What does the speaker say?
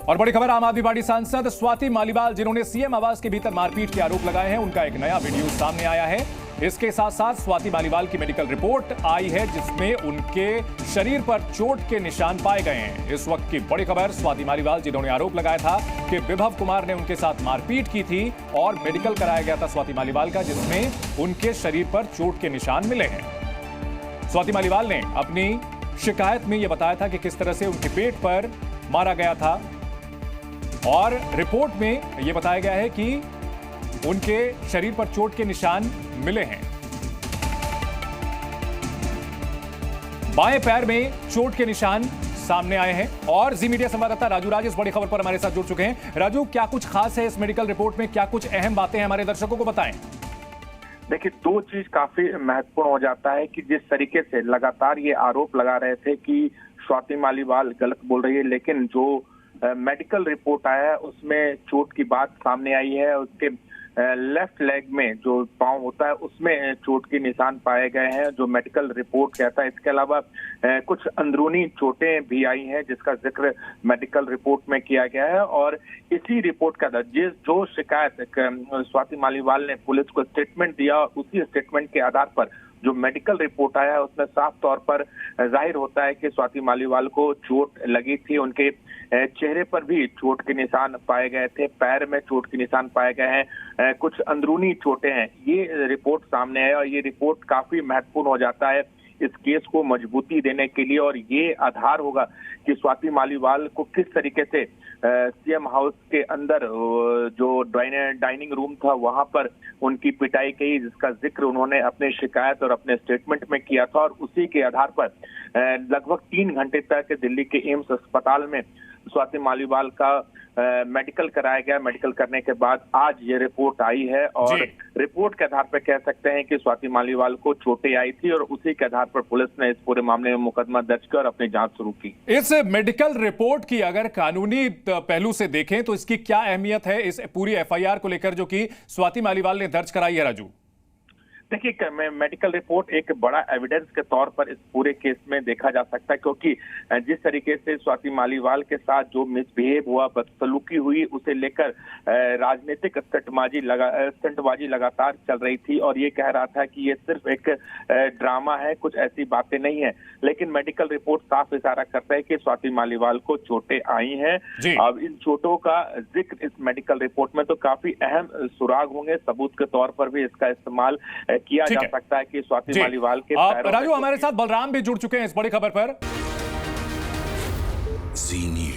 और बड़ी खबर, आम आदमी पार्टी सांसद स्वाति मालीवाल जिन्होंने सीएम आवास के भीतर मारपीट के आरोप लगाए हैं, उनका एक नया वीडियो सामने आया है। इसके साथ साथ स्वाति मालीवाल की मेडिकल रिपोर्ट आई है जिसमें उनके शरीर पर चोट के निशान पाए गए हैं। इस वक्त की बड़ी खबर, स्वाति मालीवाल जिन्होंने आरोप लगाया था कि विभव कुमार ने उनके साथ मारपीट की थी और मेडिकल कराया गया था स्वाति मालीवाल का, जिसमें उनके शरीर पर चोट के निशान मिले हैं। स्वाति मालीवाल ने अपनी शिकायत में यह बताया था कि किस तरह से उनके पेट पर मारा गया था और रिपोर्ट में यह बताया गया है कि उनके शरीर पर चोट के निशान मिले हैं। बाएं पैर में चोट के निशान सामने आए हैं और जी मीडिया संवाददाता राजू राज इस बड़ी खबर पर हमारे साथ जुड़ चुके हैं। राजू, क्या कुछ खास है इस मेडिकल रिपोर्ट में, क्या कुछ अहम बातें हैं, हमारे दर्शकों को बताएं। देखिए, दो चीज काफी महत्वपूर्ण हो जाता है कि जिस तरीके से लगातार ये आरोप लगा रहे थे कि स्वाति मालीवाल गलत बोल रही है, लेकिन जो मेडिकल रिपोर्ट आया है उसमें चोट की बात सामने आई है। उसके लेफ्ट लेग में जो पांव होता है उसमें चोट के निशान पाए गए हैं, जो मेडिकल रिपोर्ट कहता है। इसके अलावा कुछ अंदरूनी चोटें भी आई हैं जिसका जिक्र मेडिकल रिपोर्ट में किया गया है। और इसी रिपोर्ट का जो शिकायत स्वाति मालीवाल ने पुलिस को स्टेटमेंट दिया, उसी स्टेटमेंट के आधार पर जो मेडिकल रिपोर्ट आया है उसमें साफ तौर पर जाहिर होता है कि स्वाति मालीवाल को चोट लगी थी। उनके चेहरे पर भी चोट के निशान पाए गए थे, पैर में चोट के निशान पाए गए हैं, कुछ अंदरूनी चोटें हैं। ये रिपोर्ट सामने है और ये रिपोर्ट काफी महत्वपूर्ण हो जाता है इस केस को मजबूती देने के लिए, और ये आधार होगा कि स्वाति मालीवाल को किस तरीके से सीएम हाउस के अंदर जो डाइनिंग रूम था वहां पर उनकी पिटाई की, जिसका जिक्र उन्होंने अपने शिकायत और अपने स्टेटमेंट में किया था। और उसी के आधार पर लगभग 3 घंटे तक दिल्ली के एम्स अस्पताल में स्वाति मालीवाल का मेडिकल कराया गया। मेडिकल करने के बाद आज ये रिपोर्ट आई है और रिपोर्ट के आधार पर कह सकते हैं कि स्वाति मालीवाल को चोटें आई थी और उसी के आधार पर पुलिस ने इस पूरे मामले में मुकदमा दर्ज कर अपनी जांच शुरू की। इस मेडिकल रिपोर्ट की अगर कानूनी पहलू से देखें तो इसकी क्या अहमियत है इस पूरी एफआईआर को लेकर जो कि स्वाति मालीवाल ने दर्ज कराई है? राजू, देखिए, मेडिकल रिपोर्ट एक बड़ा एविडेंस के तौर पर इस पूरे केस में देखा जा सकता है, क्योंकि जिस तरीके से स्वाति मालीवाल के साथ जो मिसबिहेव हुआ, बदसलूकी हुई, उसे लेकर राजनीतिक स्टंटबाजी लगातार चल रही थी और ये कह रहा था कि ये सिर्फ एक ड्रामा है, कुछ ऐसी बातें नहीं है। लेकिन मेडिकल रिपोर्ट साफ इशारा करता है कि स्वाति मालीवाल को चोटें आई हैं। अब इन चोटों का जिक्र इस मेडिकल रिपोर्ट में तो काफी अहम सुराग होंगे, सबूत के तौर पर भी इसका इस्तेमाल किया जा सकता है कि स्वाति मालीवाल के राजू, हमारे साथ बलराम भी जुड़ चुके हैं इस बड़ी खबर पर। जी न्यूज़।